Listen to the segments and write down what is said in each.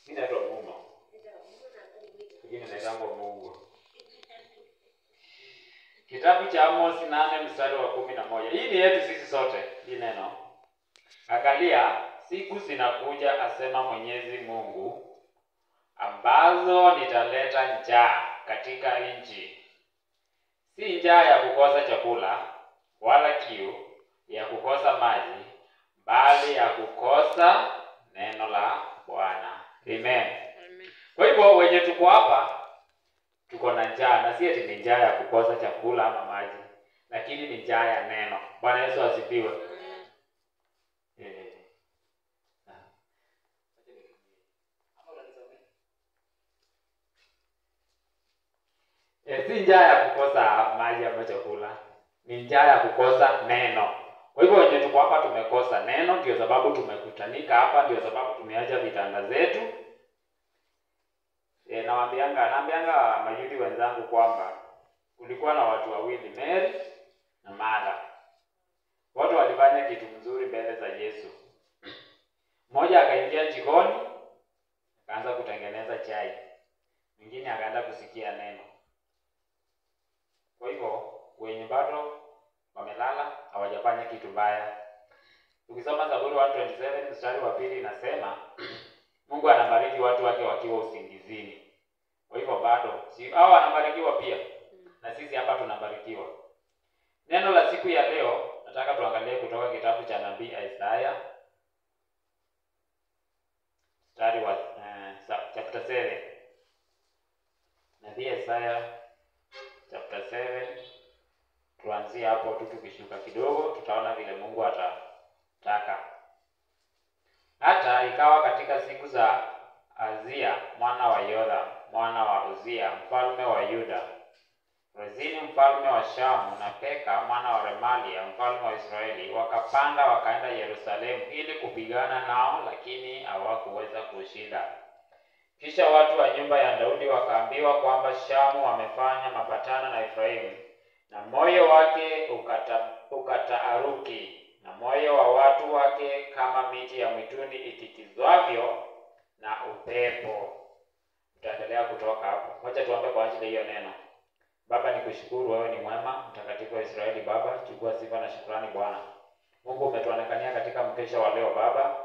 Inaitwa mumo. Lakini naitangwa Mungu. Kitabu cha Amos 8 mstari wa 11. Hii ni yetu sisi sote, hii neno. Angalia, siku zinakuja asema Mwenyezi Mungu, ambazo nitaleta njaa katika nchi. Si njaa ya kukosa chakula, wala kiu ya kukosa maji, bali ya kukosa neno la Bwana. Amen. Kwa hivyo wenye tuko hapa tuko na njaa, na si eti ni njaa ya kukosa chakula ama maji, lakini ni njaa ya neno. Bwana Yesu asifiwe. Si njaa ya kukosa maji ama chakula, ni njaa ya kukosa neno. Kwa hivyo wenye tuko hapa tumekosa neno, ndio sababu tumekutanika hapa, ndio sababu tumeacha vitanda zetu. Naambianga mayuthi wenzangu kwamba kulikuwa na watu wawili, Mary na Martha. Watu walifanya kitu mzuri mbele za Yesu. Mmoja akaingia jikoni, akaanza kutengeneza chai. Mwingine akaenda kusikia neno. Kwa hivyo wenye bado wamelala hawajafanya kitu mbaya. Ukisoma Zaburi 127 mstari wa 2 inasema Mungu anabariki watu wake wakiwa usingizini. Kwa hivyo bado hao wanabarikiwa pia, na sisi hapa tunabarikiwa. Neno la siku ya leo nataka tuangalie kutoka kitabu cha nabii Isaya mstari wa chapter 7. Nabii Isaya chapter 7, tuanzie hapo tu, tukishuka kidogo tutaona vile Mungu atataka. Hata ikawa katika siku za Azia mwana wa Yotham mwana wa Uzia mfalme wa Yuda, Rezini mfalme wa Shamu na Peka mwana wa Remalia mfalme wa Israeli wakapanda wakaenda Yerusalemu ili kupigana nao, lakini hawakuweza kushinda. Kisha watu wa nyumba ya Daudi wakaambiwa kwamba Shamu wamefanya mapatano na Efraimu, na moyo wake ukataaruki, na moyo wa watu wake kama miti ya mwituni itikizwavyo na upepo. Tutaendelea kutoka hapo. Wacha tuombe kwa ajili hiyo neno. Baba, nikushukuru, wewe ni mwema, mtakatifu wa Israeli. Baba, chukua sifa na shukrani Bwana. Mungu, umetuonekania katika mkesha wa leo Baba.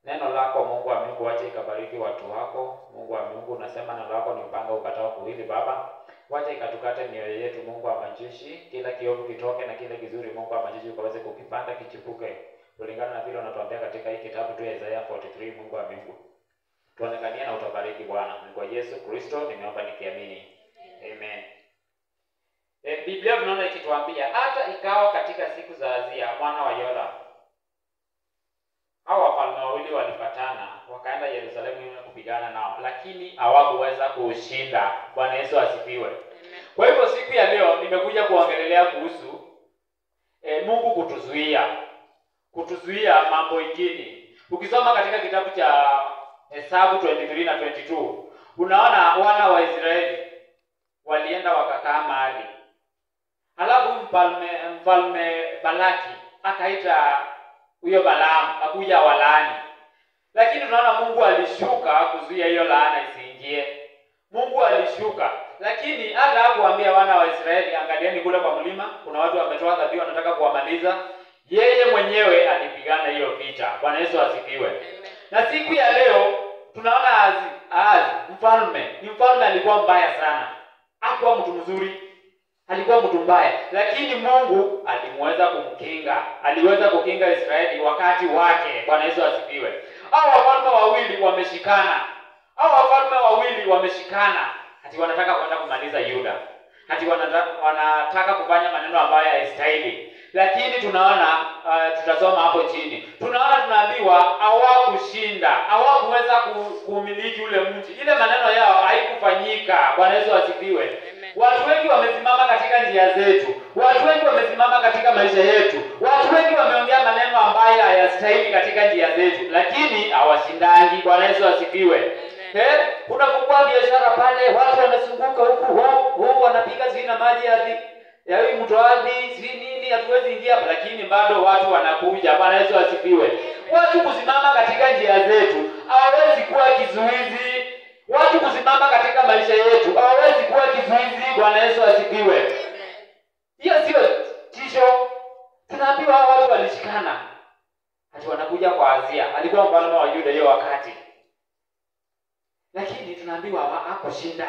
Neno lako Mungu wa Mungu wacha ikabariki watu wako. Mungu wa Mungu, unasema neno lako ni upanga ukatao kuwili Baba. Wacha ikatukate mioyo yetu Mungu wa majeshi, kila kiovu kitoke na kile kizuri Mungu wa majeshi ukaweze kukipanda kichipuke. Kulingana na vile unatuambia katika hii kitabu tu Isaiah 43 Mungu wa Mungu. Tuonekanie na utabariki Bwana. Ni kwa Yesu Kristo nimeomba nikiamini. Amen. Biblia tunaona ikituambia hata ikawa katika siku za Azia mwana wa Yotham. Hao wafalme wawili walipatana wakaenda Yerusalemu ili kupigana nao, lakini hawakuweza kushinda. Bwana Yesu asifiwe. Kwa hivyo siku ya leo nimekuja kuongelea kuhusu Mungu kutuzuia mambo mengine. Ukisoma katika kitabu cha Hesabu 23 na 22, unaona wana wa Israeli walienda wakakaa mahali. Halafu mfalme Balaki akaita huyo Balaam akuja walaani. Lakini tunaona Mungu alishuka kuzuia hiyo laana isiingie. Mungu alishuka, lakini hata hakuambia wana wa Israeli angalieni kule kwa mlima kuna watu wametoa dhabihu wanataka kuwamaliza. Yeye mwenyewe alipigana hiyo vita. Bwana Yesu asifiwe. Na siku ya leo tunaona mfalme alikuwa mbaya sana. Hakuwa mtu mzuri, alikuwa mtu mbaya, lakini Mungu alimweza kumkinga. Aliweza kukinga Israeli wakati wake. Bwana Yesu asifiwe. Hao wafalme wawili wameshikana. Ati wanataka kwenda kumaliza Yuda. Ati wanataka kufanya maneno ambayo hayastahili. Lakini tunaona tutasoma hapo chini. Tunaambiwa hawakushinda. Hawakuweza kumiliki ule mji. Ile maneno yao haikufanyika. Bwana Yesu asifiwe. Watu wengi wamesimama katika njia zetu. Watu wengi wamesimama katika maisha yetu. Watu wengi wameongea maneno ambayo hayastahili katika njia zetu, lakini hawashindangi. Bwana Yesu asifiwe. Unapokua biashara pale, watu wanazunguka huku wanapiga zina maji ya hii mto ardhi, si nini hatuwezi ingia, lakini bado watu wanakuja. Bwana Yesu asifiwe. Watu kusimama katika njia zetu hawezi kuwa kizuizi. wanakuja kwa Azia. Alikuwa mfalme wa Yuda hiyo wakati. Lakini tunaambiwa hakushinda.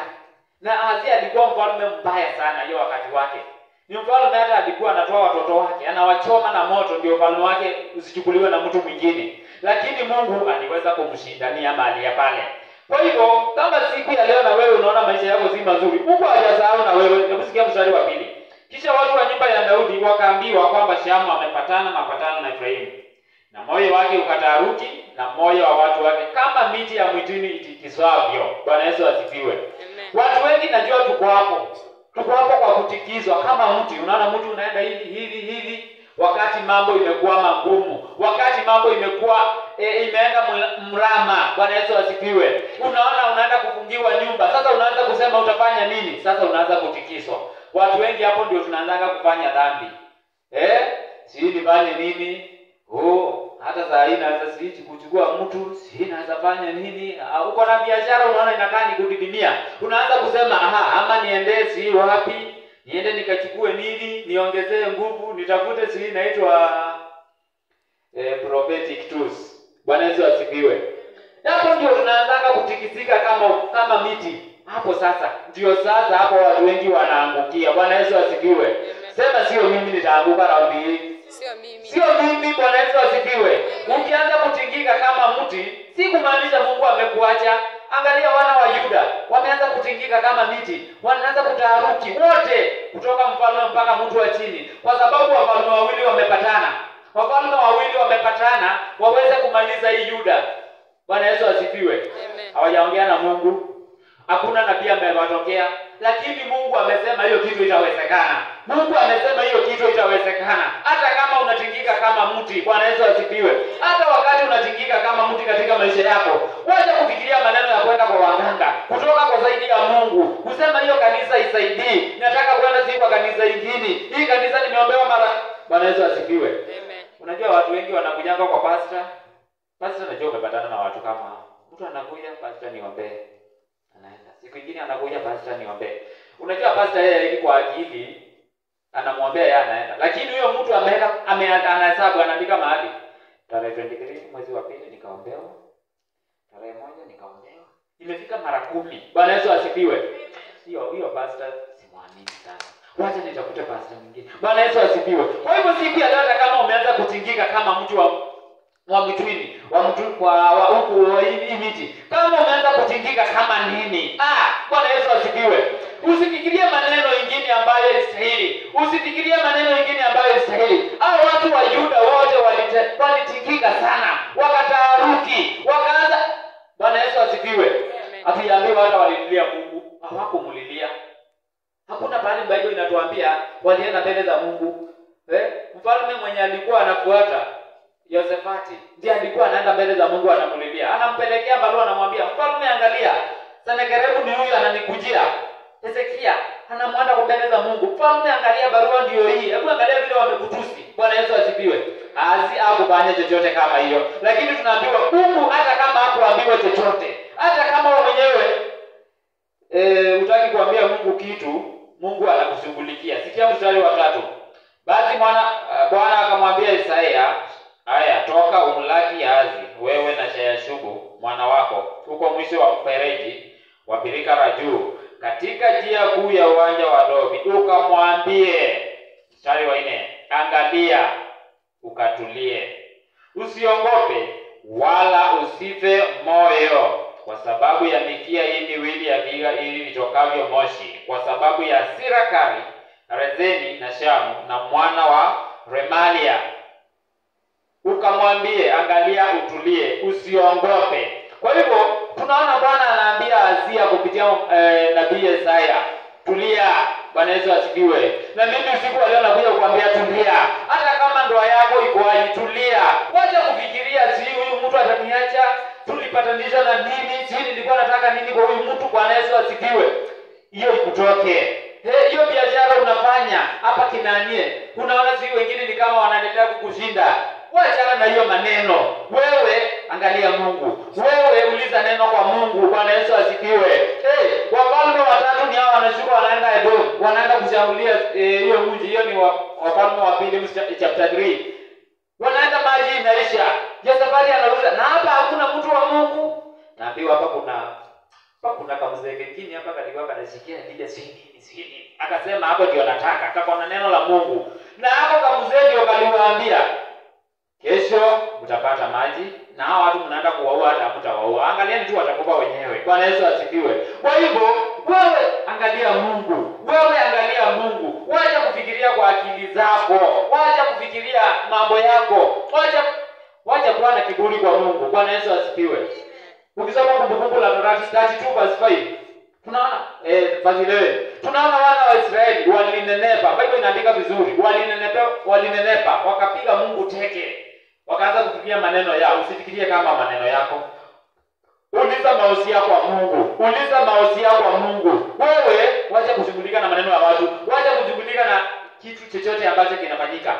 Na Azia alikuwa mfalme mbaya sana hiyo wakati wake. Ni mfalme hata alikuwa anatoa watoto wake, anawachoma na moto ndio ufalme wake usichukuliwe na mtu mwingine. Lakini Mungu aliweza kumshindania mahali ya pale. Kwa hivyo, kama siku ya leo na wewe unaona maisha yako si mazuri, Mungu hajasahau na wewe. Hebu sikia mstari wa 2. Kisha watu wa nyumba ya Daudi wakaambiwa kwamba Shamu amepatana mapatano na Efraimu. Na moyo wake ukataharuki na moyo wa watu wake kama miti ya mwituni itikiswavyo. Bwana Yesu asifiwe. Watu wengi najua tuko hapo. Tuko hapo kwa kutikizwa kama mti. Unaona mti unaenda hivi wakati mambo imekuwa magumu. Wakati mambo imekuwa imeenda mrama. Bwana Yesu asifiwe. Unaona unaenda kufungiwa nyumba. Sasa unaanza kusema utafanya nini? Sasa unaanza kutikiswa. Watu wengi hapo ndio tunaanza kufanya dhambi. Sisi nifanye nini? Hata saa hii naweza kuchukua mtu, si naweza fanya nini? Uko na biashara unaona inakaa ni kudidimia. Unaanza kusema ama niende si wapi? Niende nikachukue nini? Niongezee nguvu, nitafute si inaitwa prophetic tools. Bwana Yesu asifiwe. Hapo ndio tunaanza kutikisika kama miti. Hapo sasa ndio sasa hapo watu wengi wanaangukia. Bwana Yesu asifiwe. Sema sio mimi nitaanguka raundi hii. Sio mimi. Bwana Yesu asifiwe. Ukianza kutingika kama mti, si kumaanisha Mungu amekuacha. Angalia wana wa Yuda, wameanza kutingika kama miti. Wanaanza kutaharuki wote, kutoka mfalme mpaka mtu wa chini, kwa sababu wafalme wawili wamepatana. Wafalme wawili wamepatana waweze kumaliza hii Yuda. Bwana Yesu asifiwe. Hawajaongea na Mungu. Hakuna nabii amewatokea, lakini Mungu amesema hiyo kitu itawezekana. Mungu amesema hiyo kitu itawezekana. Hata kama unatingika kama mti, Bwana Yesu asifiwe. Hata wakati unatingika kama mti katika maisha yako, wacha kufikiria maneno ya kwenda kwa waganga, kutoka kwa zaidi ya Mungu. Kusema hiyo kanisa isaidii, nataka kwenda si kwa kanisa ingine. Hii kanisa nimeombewa mara. Bwana Yesu asifiwe. Amen. Unajua watu wengi wanakujanga kwa pastor. Pastor anajua umepatana na watu kama hao. Mtu anakuja, pastor niombee. Anaenda. Siku nyingine anakuja, pastor niombee. Unajua pastor yeye kwa akili anamwombea yeye anaenda. Lakini huyo mtu anahesabu, anaandika mahali. Tarehe 23 mwezi wa pili nikaombewa. Tarehe 1 nikaombewa. Imefika mara 10. Bwana Yesu asifiwe. Hiyo pastor simwamini sana. Wacha nitafute pastor mwingine. Bwana Yesu asifiwe. Kwa hivyo siku ya leo hata kama umeanza kutingika kama mtu wa mwituni, wa huku hii miti, kama umeanza kutingika kama nini? Bwana Yesu asifiwe. Usifikirie maneno mengine ambayo istahili. Usifikirie maneno mengine ambayo istahili. Watu wa Yuda wote walitingika sana, wakataharuki, wakaanza. Bwana Yesu asifiwe. Atuambiwa hata walililia Mungu, hawakumulilia. Hakuna pale Biblia inatuambia walienda mbele za Mungu. Mfalme mwenye alikuwa anafuata Yosefati ndiye alikuwa anaenda mbele za Mungu anamulilia. Anampelekea barua, anamwambia mfalme, angalia, Senakeribu ni huyu ananikujia. Hezekia anamwenda kwa mbele za Mungu. Mfalme, angalia barua ndio hii. Hebu angalia vile wamekutusi. Bwana Yesu asifiwe. Hakufanya chochote kama hiyo. Lakini tunaambiwa Mungu hata kama hakuambiwa chochote, hata kama wewe mwenyewe utaki kuambia Mungu kitu, Mungu anakushughulikia. Sikia mstari wa 3. Basi Bwana akamwambia Isaya, toka umlaki Ahazi, wewe na Shayashubu mwana wako, huko mwisho wa mfereji wa birika la juu, katika njia kuu ya uwanja wa Dobi, ukamwambie. Mstari wa 4, angalia ukatulie, usiongope wala usife moyo kwa sababu ya mikia hii miwili ya viga ili litokavyo moshi, kwa sababu ya hasira kali Rezeni na Shamu na mwana wa Remalia. Ukamwambie, angalia utulie, usiongope. Kwa hivyo tunaona Bwana anaambia Azia kupitia nabii Isaya, tulia. Bwana Yesu asifiwe. Na mimi usiku leo nakuja kukuambia tulia. Hata kama ndoa yako iko hai, tulia. Wacha kufikiria si huyu mtu ataniacha, tulipatanisha na nini, si nilikuwa nataka nini kwa huyu mtu. Bwana Yesu asifiwe. Hiyo ikutoke. Hiyo biashara unafanya hapa kinanie, unaona si wengine ni kama wanaendelea kukushinda. Wacha na hiyo maneno. Wewe angalia Mungu. Wewe uliza neno kwa Mungu. Bwana Yesu asifiwe. Wafalme watatu ni hao wanashuka wanaenda Edom. Wanaenda kushambulia hiyo mji. Hiyo ni Wafalme wa pili chapter 3. Wanaenda, maji inaisha. nauliza, na hapa hakuna mtu wa Mungu? Naambiwa hapa kuna kamzee kingine hapa kalikuwa kanashikia ndiye sini. Akasema hapo ndio nataka. Akakona neno la Mungu. Na hapo kamzee ndio kaliwaambia, kesho mtapata maji na hao watu mnaenda kuwaua hata mtawaua. Angalieni tu watakufa wenyewe. Bwana Yesu asifiwe. Kwa hivyo wewe angalia Mungu. Wewe angalia Mungu. Wacha kufikiria kwa akili zako. Wacha kufikiria mambo yako. Wacha kuwa na kiburi kwa Mungu. Bwana Yesu asifiwe. Ukisoma Kumbukumbu la Torati 32:5 tunaona tunaona wana wa Israeli walinenepa. Biblia inaandika vizuri. Walinenepa wakapiga Mungu teke. Wakaanza kufikiria maneno yao. Usifikirie kama maneno yako. Uliza maosia kwa Mungu. Uliza maosia kwa Mungu. Wewe wacha kushughulika na maneno ya watu. Wacha kushughulika na kitu chochote ambacho kinafanyika.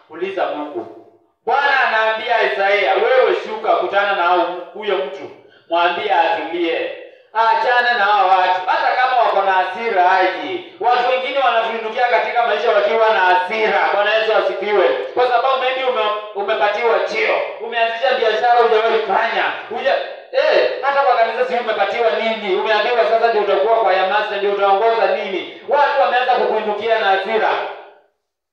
Uliza Mungu. Bwana anaambia Isaya, wewe shuka kutana na huyo mtu. Mwambie atulie. Achana na hao watu. Hata kama wako na hasira aje. Watu wengine wanatuindukia katika maisha wakiwa na hasira. Bwana Yesu asifiwe. Kwa sababu maybe umepatiwa cheo. Umeanzisha biashara hujawahi kufanya. Hata kwa kanisa si umepatiwa nini? Umeambiwa sasa ndio utakuwa kwa master, ndio utaongoza nini? Watu wameanza kukuindukia na hasira.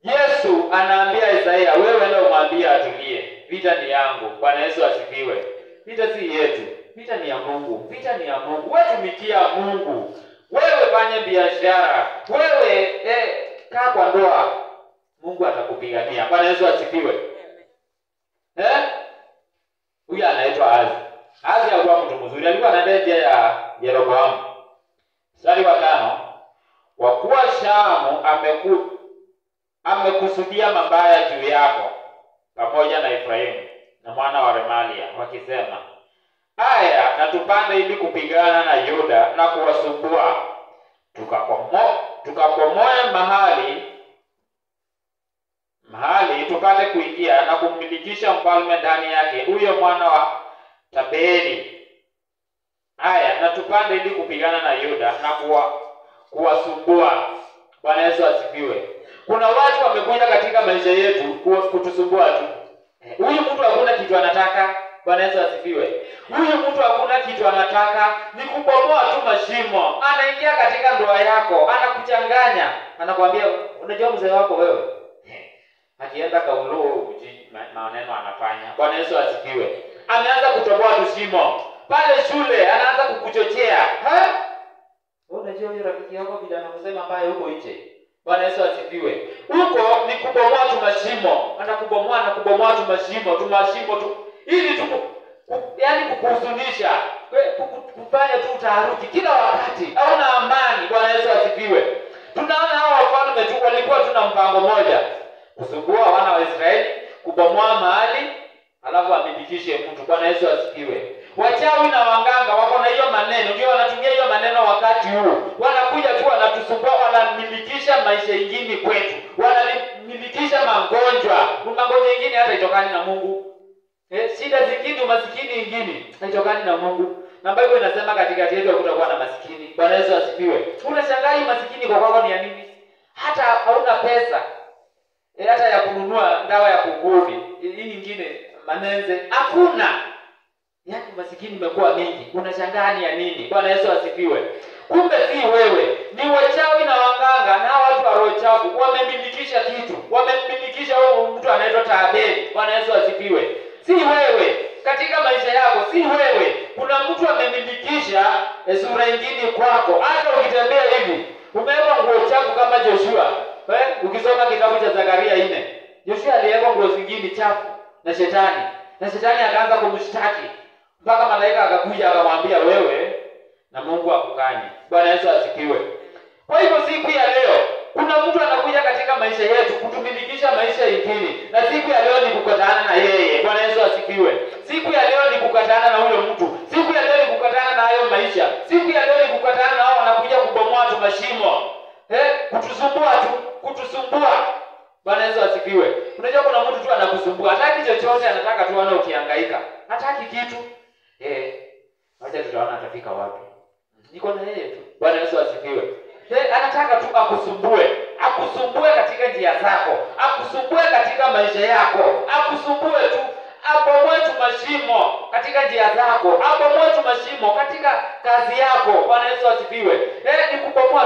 Yesu anaambia Isaya, wewe ndio umwambie atulie. Vita ni yangu. Bwana Yesu asifiwe. Vita si yetu. Vita ni ya Mungu. Vita ni ya Mungu. Wewe tumikia Mungu. Wewe fanya biashara. Wewe kaa kwa ndoa. Mungu atakupigania. Bwana Yesu asifiwe. Huyu anaitwa Azi alikuwa mtu mzuri. Alikuwa anaenda njia ya Yeroboamu. Mstari wa 5. Kwa kuwa Shamu amekusudia mabaya juu yako pamoja na Efraimu na mwana wa Remalia, wakisema, haya na tupande ili kupigana na Yuda na kuwasumbua, tukakomoe mahali tupate kuingia na kummilikisha mfalme ndani yake, huyo mwana wa Tabeli. Haya na tupande ili kupigana na Yuda na kuwasumbua. Bwana Yesu asifiwe. Kuna watu wamekuja katika maisha yetu kutusumbua tu. Huyu mtu hakuna kitu anataka. Bwana Yesu asifiwe. Huyu mtu hakuna kitu anataka, ni kubomoa tu mashimo. Anaingia katika ndoa yako, anakuchanganya. Anakuambia, unajua mzee wako wewe? Akienda kaulo maneno anafanya. Bwana Yesu asifiwe. Ameanza kutoboa tu shimo. Pale shule anaanza kukuchochea. Unajua yule rafiki yako bila anakusema mbaya huko nje. Bwana Yesu asifiwe. Huko ni kubomoa tu mashimo. Anakubomoa tu mashimo tu. Ili tu yaani kukuhuzunisha, kufanya tu taharuki kila wakati. Hauna amani. Bwana Yesu asifiwe. Tunaona hao wafalme tu walikuwa tuna mpango moja. Kusumbua wana wa Israeli, kubomoa mahali, alafu amibikishe mtu. Bwana Yesu asifiwe. Wachawi na wanganga wako na hiyo maneno, ndio wanatumia hiyo maneno wakati huu. Wanakuja tu wanatusumbua, wanamilikisha maisha mengine kwetu. Wanamilikisha magonjwa. Magonjwa mengine hata itokani na Mungu. Shida zingine, umasikini ingine haitokani na Mungu. Na Biblia inasema katikati yetu hakutakuwa na masikini. Bwana Yesu asifiwe. Unashangaa masikini kwa kwako ni ya nini? Hata hauna pesa. Hata ya kununua dawa ya kugodi. Hii nyingine manenze hakuna. Yaani masikini imekuwa mingi. Unashangaa ni ya nini? Bwana Yesu asifiwe. Kumbe si wewe, ni wachawi na wanganga na watu wa roho chafu wamemilikisha kitu. Wamemilikisha huyo mtu anaitwa Tabeli. Bwana Yesu asifiwe. Si wewe katika maisha yako, si wewe. Kuna mtu amemilikisha sura nyingine kwako. Hata ukitembea hivi, umeweka nguo chafu kama Joshua. Ukisoma kitabu cha Zakaria 4, Joshua aliweka nguo zingine chafu na shetani. Na shetani akaanza kumshtaki. Mpaka malaika akakuja akamwambia wewe na Mungu akukanye. Bwana Yesu asifiwe. Kwa hivyo siku ya leo kuna mtu anakuja katika maisha yetu kutumilikisha maisha mengine, na siku ya leo ni kukatana na yeye. Bwana Yesu asifiwe. Siku ya leo ni kukatana na huyo mtu. Siku ya leo ni kukatana na hayo maisha. Siku ya leo ni kukatana na hao wanakuja kubomoa tu mashimo. Kutusumbua. Bwana Yesu asifiwe. Unajua kuna mtu tu anakusumbua. Hataki chochote, anataka tu aone ukihangaika. Hataki kitu. Acha tutaona atafika wapi. Niko na yeye tu. Bwana Yesu asifiwe. Anataka tu akusumbue katika njia zako, akusumbue katika maisha yako, akusumbue tu, abomoe tu mashimo, katika njia zako, abomoe tu mashimo katika kazi yako. Bwana Yesu asifiwe. Ni kubomoa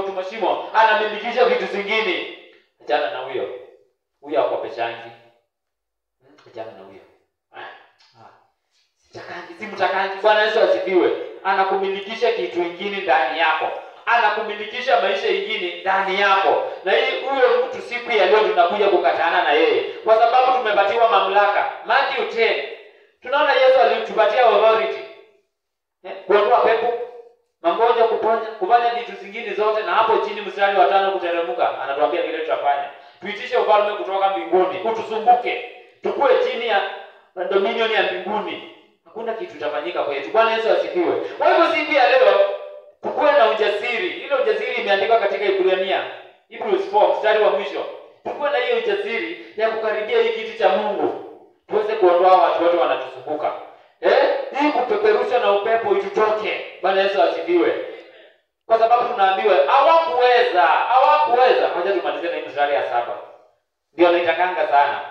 tu mashimo, anamilikisha vitu zingine. Achana na huyo akopeshangi. Achana na huyo. Simtakangi. Bwana Yesu asifiwe. Anakumilikisha kitu kingine ndani yako, anakumilikisha maisha ingine ndani yako. Na huyo mtu siku ya leo tunakuja kukatana na yeye kwa sababu tumepatiwa mamlaka. Matthew 10 tunaona Yesu alitupatia authority, kuondoa pepo, magonjwa, kuponya, kufanya vitu zingine zote. Na hapo chini mstari wa 5 kuteremka anatuambia vile tutafanya. Tuitishe ufalme kutoka mbinguni utuzunguke, tukue chini ya dominion ya mbinguni. Hakuna kitu kitafanyika kwetu. Bwana Yesu asifiwe. Kwa hivyo siku ya leo tukue na ujasiri. Ile ujasiri imeandikwa katika Ibrania, Hebrews 4 mstari wa mwisho. Tukue na hiyo ujasiri ya kukaribia hii kiti cha Mungu, tuweze kuondoa watu wote wanatuzunguka. Hii kupeperusha na upepo itutoke. Bwana Yesu asifiwe. Kwa sababu tunaambiwa hawakuweza. Ngoja tumalize na mstari ya 7. Ndio naitakanga sana.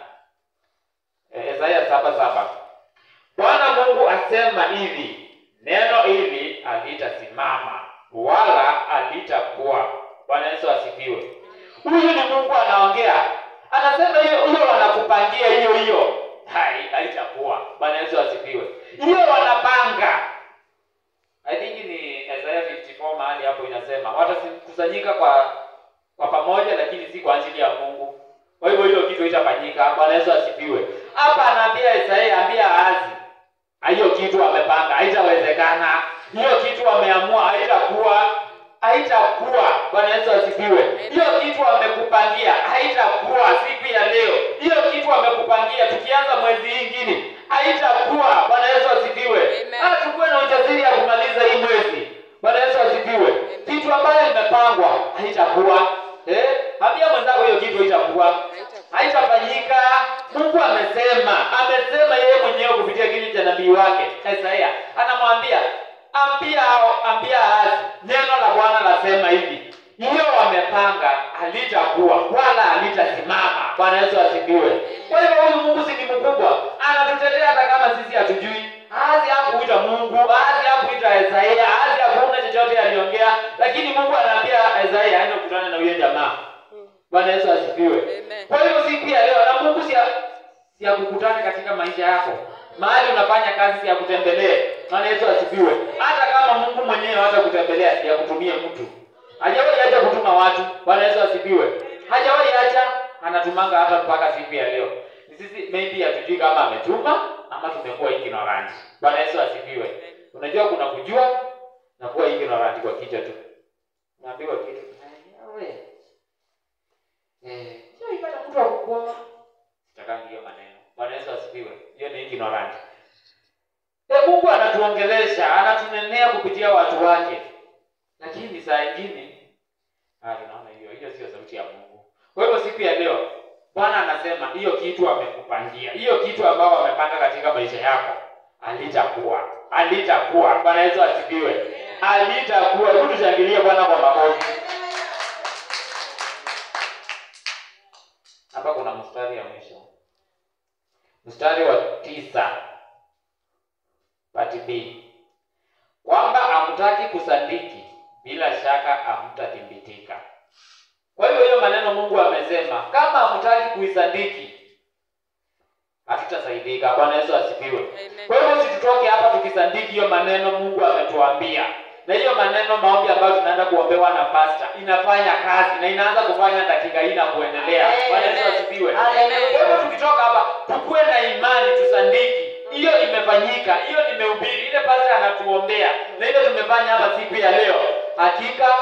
Isaya 7:7. Bwana Mungu asema hivi, neno hili halitasimama wala halitakuwa. Bwana Yesu asifiwe. Huyu ni Mungu anaongea. Anasema hiyo wanakupangia hiyo. Haitakuwa. Bwana Yesu asifiwe. Hiyo wanapanga. I think ni Isaiah 54 mahali hapo inasema watakusanyika kwa pamoja, lakini si kwa ajili ya Mungu. Kwa hivyo hiyo kitu itafanyika. Bwana Yesu asifiwe. Hapa anaambia Isaiah, ambia Ahazi, hiyo kitu wamepanga haitawezekana. Hiyo kitu wameamua haitakuwa. Bwana Yesu asifiwe. Hiyo kitu wamekupangia haitakuwa siku ya leo. Hiyo kitu wamekupangia tukianza mwezi mwingine haitakuwa. Bwana Yesu asifiwe. Tukue na ujasiri ya kumaliza hii mwezi. Bwana Yesu asifiwe. Kitu ambayo imepangwa haitakuwa. Ambia mwenzako hiyo kitu haitafanyika. Mungu amesema yeye mwenyewe kupitia kinywa cha nabii wake Isaiah. Anamwambia, ambia Ahazi, neno la Bwana lasema hivi, hiyo wamepanga halitakuwa wala halitasimama. Bwana Yesu asifiwe. Kwa hivyo huyu Mungu si ni mkubwa, anatutetea hata kama sisi hatujui. Ahazi hakuita Mungu, Ahazi hakuita Isaiah, Ahazi hakuna chochote aliongea, lakini Mungu anaambia Isaiah aende kukutana na huyo jamaa. Bwana Yesu asifiwe. Kwa hivyo siku ya leo na Mungu si akukutane katika maisha yako. Mahali unafanya kazi si akutembelee. Bwana Yesu asifiwe. Hata kama Mungu mwenyewe hata kutembelea si akutumie mtu. Hajawahi acha kutuma watu. Bwana Yesu asifiwe. Hajawahi acha, anatumanga hata mpaka siku ya leo. Sisi maybe hatujui kama ametuma ama tumekuwa ignorant. Bwana Yesu asifiwe. Unajua kuna kujua na kuwa ignorant kwa kichwa tu. Naambiwa kitu. Sio ipata mtu akukua. Sitakangi hiyo maneno. Bwana Yesu asifiwe. Hiyo ni ignorant. Mungu anatuongelesha, anatunenea kupitia watu wake. Lakini saa nyingine tunaona hiyo sio sauti ya Mungu. Kwa hivyo siku ya leo Bwana anasema hiyo kitu amekupangia. Hiyo kitu ambao wamepanga katika maisha yako halitakuwa. Bwana Yesu asifiwe. Halitakuwa. Hebu tushangilie Bwana kwa makofi. Hapa kuna mstari ya mwisho. Mstari wa 9. Part B. Kwamba hamtaki kusandiki, bila shaka hamtathibitika. Kwa hiyo maneno Mungu amesema, kama hamtaki kuisandiki, hatutasaidika. Bwana Yesu asifiwe. Kwa hiyo tutoke hapa tukisandiki hiyo maneno Mungu ametuambia. Na hiyo maneno maombi ambayo tunaenda kuombewa na pastor inafanya kazi na inaanza kufanya dakika hii na kuendelea. Bwana Yesu asifiwe. Kwa hiyo tukitoka hapa tukue na imani tusandiki. Hiyo imefanyika, hiyo nimehubiri, ile pastor anatuombea na ile tumefanya hapa siku ya leo, hakika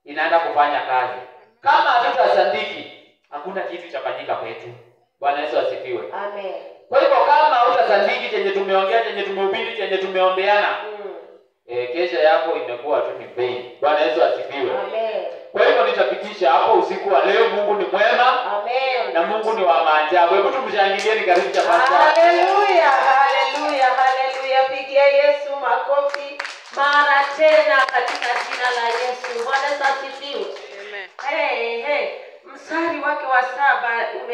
inaenda kufanya kazi. Kama hatutasandiki, hakuna kitu kitafanyika kwetu. Bwana Yesu asifiwe. Amen. Kwa hivyo kama hutasadiki chenye tumeongea, chenye tumehubiri, chenye tumeombeana, kesha yako imekuwa tu ni bei. Bwana Yesu asifiwe. Amen. Kwa hivyo nitapitisha hapo usiku wa leo. Mungu ni mwema. Amen. Na Mungu ni wa maajabu. Hebu tumshangilieni karibu cha pastor. Haleluya, haleluya, haleluya. Pigia Yesu makofi mara tena katika jina la Yesu. Bwana asifiwe. Amen. Mstari wake wa 7